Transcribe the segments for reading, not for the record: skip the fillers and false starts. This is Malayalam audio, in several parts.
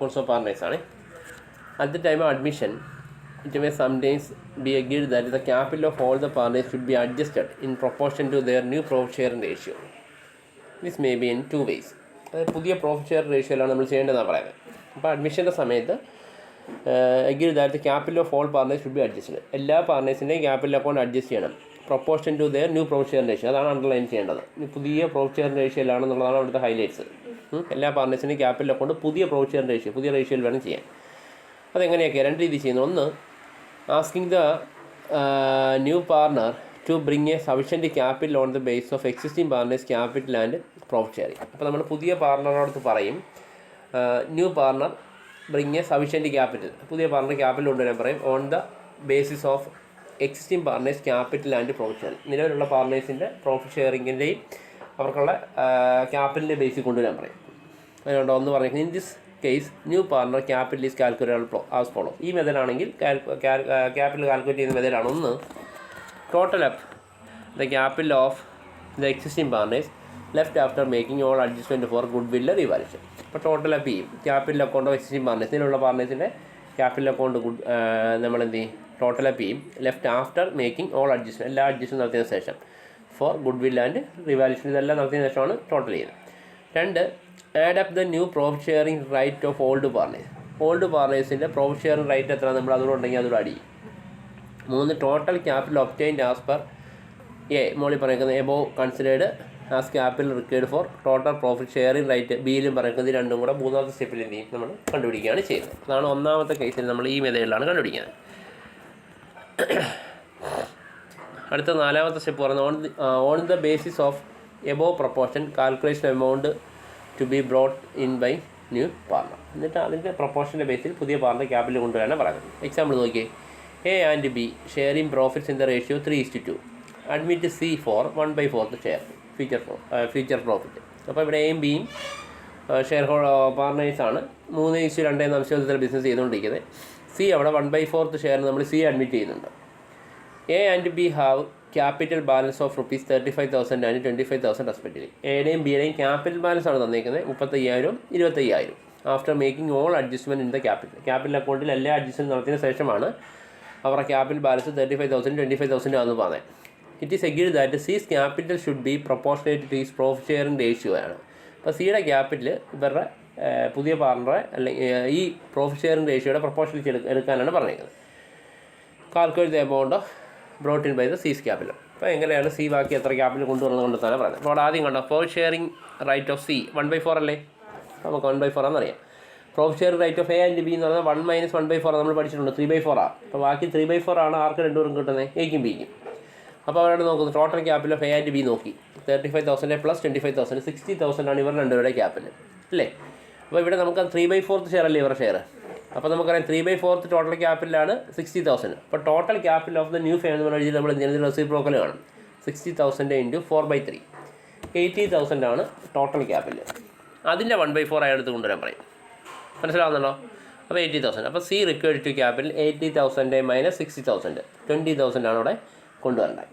also partners ആണ്. At the time of admission, it may sometimes be agreed that the capital of all the partners should be adjusted in proportion to their new profit sharing ratio. This may be in two ways. അതായത് പുതിയ പ്രോഫിറ്റ് ഷെയർ റേഷ്യോയിലാണ് നമ്മൾ ചെയ്യേണ്ടതെന്നാണ് പറയുന്നത്. അപ്പോൾ അഡ്മിഷൻ്റെ സമയത്ത് agreed that the capital of all partners should be adjusted. എല്ലാ പാർട്ട്നേഴ്സിൻ്റെയും ക്യാപിറ്റൽ അക്കൗണ്ട് അഡ്ജസ്റ്റ് ചെയ്യണം proportion to their new profit share ratio. അതാണ് അണ്ടർലൈൻ ചെയ്യേണ്ടത്. പുതിയ പ്രോഫിറ്റ് ഷെയർ റേഷ്യോയിലാണെന്നുള്ളതാണ് അവിടുത്തെ ഹൈലൈറ്റ്സ്. എല്ലാ പാർട്ട്നേഴ്സിൻ്റെയും ക്യാപിറ്റൽ അക്കൗണ്ട് പുതിയ പ്രോഫിറ്റ് ഷെയർ റേഷ്യോ പുതിയ റേഷ്യോയിൽ വേണം ചെയ്യാൻ. അതെങ്ങനെയൊക്കെയാണ്? രണ്ട് രീതി ചെയ്യുന്നത്. ഒന്ന്, asking the new partner to bring a sufficient capital on the base of existing partners capital and profit sharing. അപ്പോൾ നമ്മൾ പുതിയ പാർട്ണറോടത്ത് പറയും new partner bring a sufficient capital, പുതിയ പാർട്ണർ ക്യാപിറ്റൽ കൊണ്ടുവരാൻ പറയും on the basis of existing partners capital and profit sharing. നിലവിലുള്ള പാർട്ണേഴ്സിൻ്റെ പ്രോഫിറ്റ് ഷെയറിങ്ങിൻ്റെയും അവർക്കുള്ള ക്യാപിറ്റലിൻ്റെ ബേസിൽ കൊണ്ടുവരാൻ പറയും. അതുകൊണ്ട് ഒന്ന് പറഞ്ഞിരിക്കുന്നത്, in this case new partner capital is calculated as follow. ഈ മെത്തേഡാണെങ്കിൽ ക്യാപിറ്റൽ കാൽക്കുലേറ്റ് ചെയ്യുന്ന മെത്തേഡാണ്. ഒന്ന്, total up the capital of the existing partners left after making all adjustment four good വില്ല് റിവാലുവേഷൻ. അപ്പോൾ ടോട്ടൽ അപ്പ് ചെയ്യും capital account of existing partners. ഇതിലുള്ള പാർട്ണേഴ്സിൻ്റെ ക്യാപിറ്റൽ അക്കൗണ്ട് നമ്മൾ എന്ത് ചെയ്യും? ടോട്ടൽ അപ്പ് ചെയ്യും left after making all adjustment, എല്ലാ അഡ്ജസ്റ്റ്മെൻറ്റ് നടത്തിയതിന് ശേഷം ഫോർ ഗുഡ് വില്ല് ആൻഡ് റിവാലുവേഷൻ. ഇതെല്ലാം നടത്തിയതിന് ശേഷമാണ് ടോട്ടൽ ചെയ്യുന്നത്. രണ്ട്, add up the new profit sharing ratio of old partners. Old പാർട്ണേഴ്സിൻ്റെ പ്രോഫിറ്റ് ഷെയറിംഗ് റൈറ്റ് എത്ര നമ്മൾ അതുകൂടെ ഉണ്ടെങ്കിൽ അതുകൂടെ ആഡ് ചെയ്യും. മൂന്ന്, total capital obtained as per മോളിൽ പറയുന്നത് above considered as capital required for total profit sharing ratio ബിയിലും പറയുന്നത്. രണ്ടും കൂടെ മൂന്നാമത്തെ സ്റ്റെപ്പിൽ എന്ത് ചെയ്യും? നമ്മൾ കണ്ടുപിടിക്കുകയാണ് ചെയ്യുന്നത്. അതാണ് ഒന്നാമത്തെ കേസിൽ നമ്മൾ ഈ മെത്തേഡിലാണ് കണ്ടുപിടിക്കുന്നത്. അടുത്ത നാലാമത്തെ സ്റ്റെപ്പ് പറയുന്നത് on the basis of above proportion calculation amount to be brought in by new partner. എന്നിട്ട് അതിൻ്റെ പ്രൊപ്പോർഷൻ്റെ ബേസിൽ പുതിയ പാർട്ണർ ക്യാപിറ്റൽ കൊണ്ടുവരാനാണ് പറയുന്നത്. എക്സാമ്പിൾ നോക്കിയേ, A and B sharing profits in the ratio 3:2. Admit C for 1/4 share future profit. അപ്പോൾ ഇവിടെ എയും ബിയും ഷെയർ പാർട്ണേഴ്സാണ്. 3:2 എന്ന അംശത്തിൽ ബിസിനസ് ചെയ്തുകൊണ്ടിരിക്കുന്നത്. സി അവിടെ 1/4 ഷെയർ നമ്മൾ സി അഡ്മിറ്റ് ചെയ്യുന്നുണ്ട്. A and B have capital balance of ₹35,000 and 25,000 respectively. എയുടെയും ബിയുടെയും ക്യാപിറ്റൽ ബാലൻസ് ആണ് തന്നിരിക്കുന്നത് 35,000 25,000 after making all adjustment in the capital അക്കൗണ്ടിൽ എല്ലാ അഡ്ജസ്റ്റ്മെൻറ്റ് നടത്തിയതിന് ശേഷമാണ് അവരുടെ ക്യാപിറ്റൽ ബാലൻസ് 35,000 25,000 ആണെന്ന് പറഞ്ഞത്. ഇറ്റ് ഈസ് എഗ്രീഡ് ദാറ്റ് സീസ് capital should be proportionate two is profit sharing ratio ആണ്. അപ്പോൾ സിയുടെ ക്യാപിറ്റൽ ഇവരുടെ പുതിയ പാർട്ണറെ അല്ലെങ്കിൽ ഈ പ്രോഫിറ്റ് ഷെയറിംഗ് റേഷ്യോയുടെ പ്രൊപ്പോർഷനിൽ എടുക്കാനാണ് പറഞ്ഞിരിക്കുന്നത്. Calculate the amount of brought in by the C's capital. അപ്പോൾ എങ്ങനെയാണ് സി ബാക്കി എത്ര ക്യാപിറ്റൽ കൊണ്ടുവരുന്നത് കൊണ്ട് തന്നെ പറയുന്നത്. അപ്പോൾ അവിടെ ആദ്യം കണ്ടോ profit sharing ratio of C 1/4 അല്ലേ? നമുക്ക് 1/4 ആണെന്നറിയാം. Profit sharing ratio of A and B എന്ന് പറഞ്ഞാൽ 1 - 1/4 നമ്മൾ പഠിച്ചിട്ടുണ്ട്, 3/4 ആണ്. അപ്പോൾ ബാക്കി 3/4 ആണ് ആർക്ക് രണ്ടുപേരും കിട്ടുന്നത്? എയ്ക്കും ബിക്കും. അപ്പോൾ അവരോട് നോക്കുന്നത് total capital of A and B നോക്കി 35,000 പ്ലസ് 25,000 60,000 ആണ് ഇവർ രണ്ടുപേരുടെ ക്യാപിറ്റൽ അല്ലേ? അപ്പോൾ ഇവിടെ നമുക്ക് 3/4 ഷെയർ അല്ലേ ഇവരുടെ ഷെയർ. അപ്പോൾ നമുക്കറിയാം 3/4 ടോട്ടൽ ക്യാപിറ്റലാണ് 60,000. അപ്പോൾ total capital of the new family നമ്മൾ എഴുതി നമ്മൾ റെസിപ്രോക്കൽ കാണും. 60,000 ഇൻറ്റു 4/3 80,000 ആണ് ടോട്ടൽ ക്യാപിറ്റൽ. അതിൻ്റെ 1/4 അയാളെടുത്ത് കൊണ്ടുവരാൻ പറയും. മനസ്സിലാവുന്നുണ്ടോ? അപ്പോൾ 80,000. അപ്പോൾ C required to capital 80,000 minus 60,000 20,000 ആണ് അവിടെ കൊണ്ടുവരേണ്ടത്.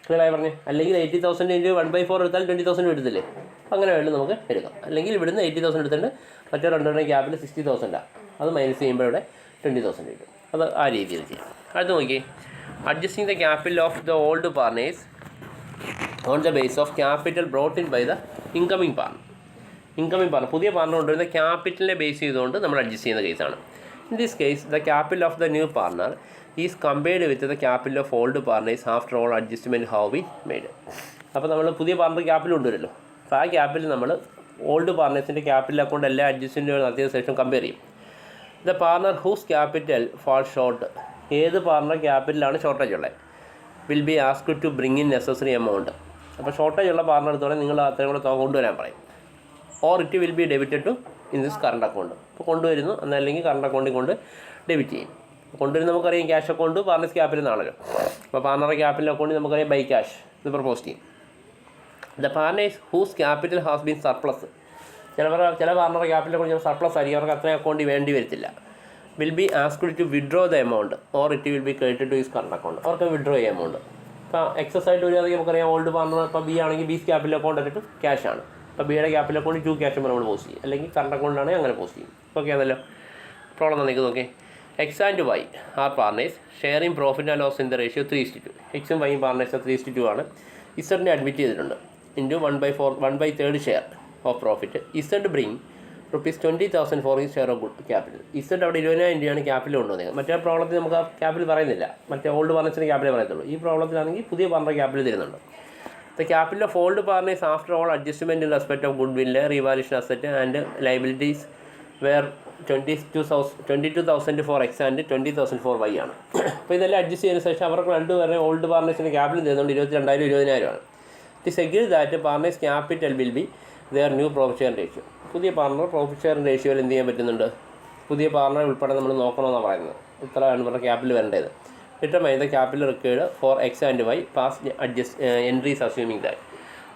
ക്ലിയറായി പറഞ്ഞു. അല്ലെങ്കിൽ 80,000 ഇൻറ്റു 1/4 എടുത്താൽ 20,000 എടുത്തില്ലേ? അങ്ങനെ വേണ്ടി നമുക്ക് എടുക്കാം. അല്ലെങ്കിൽ ഇവിടുന്ന് 80,000 എടുത്തിട്ട് മറ്റേ രണ്ടുപേരുടെ ക്യാപിറ്റൽ 60,000 ആണ്. അത് മൈനസ് ചെയ്യുമ്പോൾ ഇവിടെ 20,000 കിട്ടും. അത് ആ രീതിയിൽ ചെയ്യാം. അടുത്ത് നോക്കി, adjusting the capital of the old partners on the base of capital brought in by the incoming partner. പുതിയ പാർട്ണർ കൊണ്ടുവരുന്ന ക്യാപിറ്റലിനെ ബേസ് ചെയ്തുകൊണ്ട് നമ്മൾ അഡ്ജസ്റ്റ് ചെയ്യുന്ന കേസാണ്. In this case the capital of the new partner is compared with the capital of old partners after all adjustment how be made. അപ്പോൾ നമ്മൾ പുതിയ പാർട്ണർ ക്യാപിറ്റൽ കൊണ്ടുവരുമല്ലോ. അപ്പോൾ ആ ക്യാപിറ്റൽ നമ്മൾ ഓൾഡ് പാർട്ണേഴ്സിൻ്റെ ക്യാപിറ്റൽ അക്കൗണ്ട് എല്ലാ അഡ്ജസ്റ്റ്മെൻറ്റുകൾ നടത്തിയതിനു ശേഷം കമ്പയർ ചെയ്യും. The partner whose capital fall short, ഏത് പാർട്ണർ ക്യാപിറ്റലാണ് ഷോർട്ടേജ് ഉള്ളത്, will be asked to bring in necessary amount. അപ്പോൾ ഷോർട്ടേജ് ഉള്ള പാർട്ണർ എടുത്തോടെ നിങ്ങൾ അത്രയും കൂടെ കൊണ്ടുവരാൻ പറയും. Or it will be debited to in this current account. അപ്പോൾ കൊണ്ടുവരുന്നു എന്നല്ലെങ്കിൽ കറണ്ട് അക്കൗണ്ടിൽ കൊണ്ട് ഡെബിറ്റ് ചെയ്യും. കൊണ്ടുവരുന്ന നമുക്കറിയാം ക്യാഷ് അക്കൗണ്ട് പാർട്ണേഴ്സ് ക്യാപിറ്റൽ എന്നാണല്ലോ. അപ്പോൾ പാർട്ണർ ക്യാപിറ്റൽ അക്കൗണ്ടിൽ നമുക്കറിയാം ബൈ ക്യാഷ് ഇത് പ്രപ്പോസ് ചെയ്യും. The partners whose capital has been surplus, ചില പാർട്ണർ ക്യാപിറ്റൽ അക്കൗണ്ട് സർപ്ലസ് ആയിരിക്കും, അവർക്ക് അത്രയും അക്കൗണ്ട് വേണ്ടി വരത്തില്ല. Will be asked to withdraw the amount or it will be credited to his current account. അവർക്ക് വിഡ്രോ ചെയ്യാൻ എമൗണ്ട്. ഇപ്പോൾ എക്സസ് ആയിട്ട് വരികയാണെങ്കിൽ നമുക്കറിയാം ഓൾഡ് പാർട്ണർ ഇപ്പോൾ ബി ആണെങ്കിൽ ബീസ് ക്യാപിറ്റൽ അക്കൗണ്ട് ആയിട്ട് ക്യാഷ് ആണ്. അപ്പോൾ ബിയുടെ ക്യാപിറ്റൽ അക്കൗണ്ട് 2 ക്യാഷ് നമ്മൾ പോസ്റ്റ് ചെയ്യും, അല്ലെങ്കിൽ കറണ്ട് അക്കൗണ്ടിലാണെങ്കിൽ അങ്ങനെ പോസ്റ്റ് ചെയ്യും. ഓക്കെ ആണല്ലോ. പ്രോബ്ലം നിങ്ങൾക്ക് നോക്കി. X and Y are partners sharing profit and loss in the ratio 3:2. എക്സും വൈയും പാർട്ണേഴ്സ് 3:2 ആണ്. ഇസഡിനെ അഡ്മിറ്റ് ചെയ്തിട്ടുണ്ട്. Into 1/3 share of profit. Z bring ₹20,000 for his share of good capital. Z അവിടെ 20,000 രൂപയാണ് ക്യാപിറ്റൽ കൊണ്ടുവന്നത്. മറ്റേ പ്രോബ്ലത്തിൽ നമുക്ക് ആ ക്യാപിറ്റൽ പറയുന്നില്ല, മറ്റേ ഓൾഡ് പാർട്ണേഴ്സിന് ക്യാപിറ്റൽ പറയത്തുള്ളൂ. ഈ പ്രോബ്ലത്തിലാണെങ്കിൽ പുതിയ പാർട്ണർ ക്യാപിറ്റൽ തരുന്നുണ്ട്. The capital of old partners after all adjustment in respect of goodwill revaluation asset and liabilities were 22,000 for X and 20,000 for Y ആണ്. അപ്പോൾ ഇതെല്ലാം അഡ്ജസ്റ്റ് ചെയ്തതിന് ശേഷം അവർക്ക് രണ്ടുപേരെ ഓൾഡ് പാർട്ണേഴ്സിന് ക്യാപിറ്റൽ തരുന്നുണ്ട് 22,000 20,000 ആണ്. It is agreed that partners capital will be their new profit share ratio. പുതിയ പാർട്ണർ പ്രോഫിറ്റ് ഷെയർ റേഷ്യോയിൽ എന്ത് ചെയ്യാൻ പറ്റുന്നുണ്ട്? പുതിയ പാർട്ണർ ഉൾപ്പെടെ നമ്മൾ നോക്കണമെന്നാണ് പറയുന്നത്. ഇത്രയാണ് പറഞ്ഞ ക്യാപിറ്റൽ വരേണ്ടത്. Determine the capital required for X and Y past entries assuming that.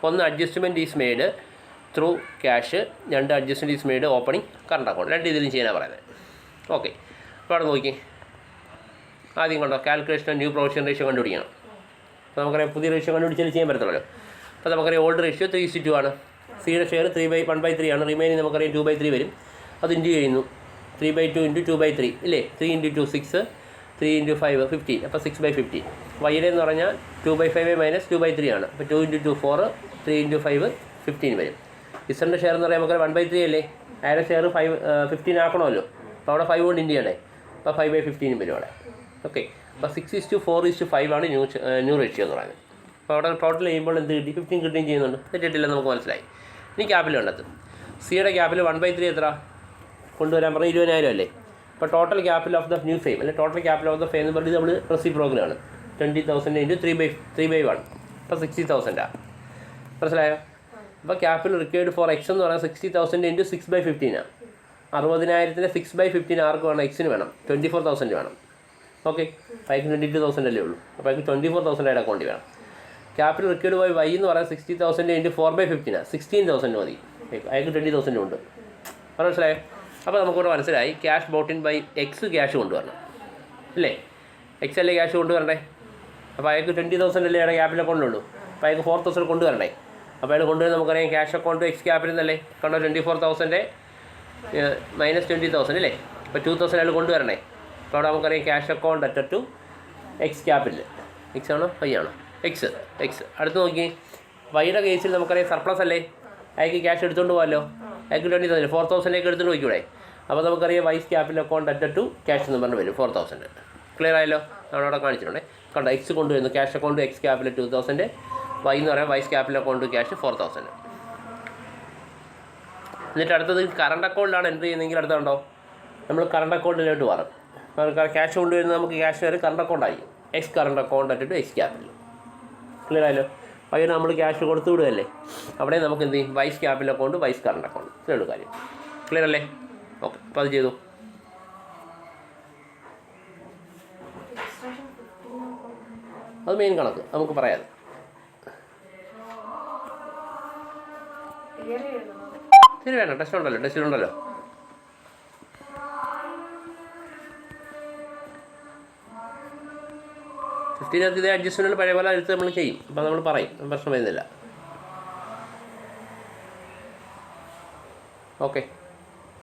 ഒന്ന്, adjustment is made through cash. 2, adjustment is made opening current account. 2 ഇതിലും ചെയ്യാനാണ് പറയുന്നത്. ഓക്കെ, അപ്പോൾ അവിടെ നോക്കി. ആദ്യം കണ്ടോ, കാൽക്കുലേഷൻ ന്യൂ പ്രൊവിഷൻ റേഷ്യോ കണ്ടുപിടിക്കണം. അപ്പോൾ നമുക്കറിയാം പുതിയ റേഷ്യോ കണ്ടുപിടിച്ചാൽ ചെയ്യാൻ പറ്റത്തുള്ളൂ. അപ്പോൾ നമുക്കറിയാം ഓൾഡ് റേഷ്യോ 3:2 ആണ്. സിയുടെ ഷെയർ 1/3 ആണ്. റിമൈനിങ് നമുക്കറിയാം 2/3 വരും. അത് ഇൻറ്റു ചെയ്യുന്നു. 3/2 ഇൻറ്റു 2/3 ഇല്ലേ? 3 × 2 6, 3 × 5 15. അപ്പോൾ 6/15. വൈയുടെ എന്ന് പറഞ്ഞാൽ 2/5 മൈനസ് 2/3 ആണ്. അപ്പോൾ 2 × 2 4, 3 × 5 15 വരും. ഇസറിൻ്റെ ഷെയർ എന്ന് പറയുമ്പോൾ നമുക്ക് 1/3 അല്ലേ? അയാളുടെ ഷെയർ 15 ആക്കണമല്ലോ. അപ്പോൾ അവിടെ 5 കൊണ്ട് ഇൻറ്റു ചെയ്യണേ. അപ്പോൾ 5/15 വരും അവിടെ. ഓക്കെ, അപ്പോൾ 6:4:5 ആണ് ന്യൂ റേഷ്യോ എന്ന് പറയുന്നത്. അപ്പോൾ അവിടെ ടോട്ടൽ ചെയ്യുമ്പോൾ എന്ത് കിട്ടി? 15 കിട്ടുകയും ചെയ്യുന്നുണ്ട്. തെറ്റിട്ടില്ല, നമുക്ക് മനസ്സിലായി. ഇനി ക്യാപിറ്റൽ കണ്ടെത്തും. സിയുടെ ക്യാപിറ്റൽ 1/3 എത്ര കൊണ്ടുവരാൻ പറഞ്ഞാൽ 20,000 അല്ലേ? അപ്പോൾ total capital of the new firm അല്ലെ total capital of the firm എന്ന് പറഞ്ഞത് നമ്മൾ റെസിപ്രോക്കലാണ്. 20,000 ഇൻറ്റു 3/1 അപ്പോൾ 60,000 മനസ്സിലായോ? അപ്പോൾ ക്യാപിറ്റൽ റിക്വയർഡ് ഫോർ എക്സ് എന്ന് പറഞ്ഞാൽ 60,000 ഇൻറ്റു 6/15 ആണ്. 60,000 6/15 ആർക്ക് വേണം? എക്സിന് വേണം. 24,000 വേണം. ഓക്കെ, അയക്ക് 22,000 അല്ലേ ഉള്ളൂ. അപ്പോൾ അയക്ക് 24,000 ആയിട്ട് അക്കൗണ്ടിൽ വേണം. ക്യാപിറ്റൽ റിക്വയർഡ് ബൈ വൈ എന്ന് പറയാൻ 60,000 ഇൻറ്റു 4/15 ആണ്. 16,000 മതി. അയക്ക് 20,000 ഉണ്ട്. മനസ്സിലായോ? അപ്പോൾ നമുക്കിവിടെ മനസ്സിലായി cash brought in by X cash കൊണ്ടുവരണം അല്ലേ? എക്സ് അല്ലേ ക്യാഷ് കൊണ്ടുവരണ്ടേ? അപ്പോൾ അയാൾക്ക് 20,000 അല്ലേ അയാളുടെ ക്യാപിറ്റൽ അക്കൗണ്ടിലുള്ളൂ. അപ്പോൾ അയാൾക്ക് 4,000 കൊണ്ടുവരണ്ടേ? അപ്പോൾ അയാൾ കൊണ്ടുവരുന്നത് നമുക്കറിയാം ക്യാഷ് അക്കൗണ്ട് എക്സ് ക്യാപിറ്റൽ എന്നല്ലേ? കണ്ടോ, 24,000 മൈനസ് 20,000 അല്ലേ? അപ്പോൾ 2,000 അയാൾ കൊണ്ടുവരണേ. അപ്പോൾ അവിടെ നമുക്കറിയാം ക്യാഷ് അക്കൗണ്ട് അറ്റ ടു എക്സ് ക്യാപിറ്റൽ. എക്സ് ആണോ വൈ ആണോ? എക്സ്. അടുത്ത് നോക്കി, വൈയുടെ കേസിൽ നമുക്കറിയാം സർപ്ലസ് അല്ലേ? അയാൾക്ക് ക്യാഷ് എടുത്തുകൊണ്ട് പോകാമല്ലോ. അയാൾക്ക് 20,000 4,000 എടുത്തുകൊണ്ട് പോയിക്കൂടെ? അപ്പോൾ നമുക്കറിയാം വൈസ് ക്യാപിറ്റൽ അക്കൗണ്ട് അറ്റ ടു ക്യാഷ് എന്ന് പറഞ്ഞ് വരും 4,000. ക്ലിയർ ആയല്ലോ? നമ്മളവിടെ കാണിച്ചിട്ടുണ്ടേ. കണ്ടോ, എക്സ് കൊണ്ടുവരുന്നു cash account X capital 2,000, Y എന്ന് പറയാം വൈസ് ക്യാപിറ്റൽ അക്കൗണ്ട് ക്യാഷ് 4,000. എന്നിട്ട് അടുത്തത് കറണ്ട് അക്കൗണ്ടിലാണ് എൻട്രി ചെയ്യുന്നതെങ്കിൽ അടുത്തുണ്ടോ നമ്മൾ കറണ്ട് അക്കൗണ്ടിലോട്ട് മാറും. ക്യാഷ് കൊണ്ടുവരുന്നത് നമുക്ക് ക്യാഷ് വരെ കറണ്ട് അക്കൗണ്ടായി. എക്സ് കറണ്ട് അക്കൗണ്ട് അറ്റ ടു എക്സ് ക്യാപിറ്റൽ. ക്ലിയർ ആയല്ലോ? വൈകിട്ട് നമ്മൾ ക്യാഷ് കൊടുത്തു വിടുകയല്ലേ? അവിടെ നമുക്ക് എന്ത് ചെയ്യും? Y's capital account Y's current account. ഇത്രയുള്ള കാര്യം. ക്ലിയർ അല്ലേ? ഓക്കെ, അപ്പോൾ അത് ചെയ്തു. അത് മെയിൻ കണക്ക് നമുക്ക് പറയാതെ. ശരി, വേണ്ട, ടെസ്റ്റിലുണ്ടല്ലോ. ഫിഫ്റ്റീനകത്ത് ഇതേ അഡ്ജസ്റ്റ്മെൻറ്റുകൾ പഴയ പോലെ അടുത്ത് നമ്മൾ ചെയ്യും. അപ്പോൾ നമ്മൾ പറയും, പ്രശ്നം വരുന്നില്ല. ഓക്കെ.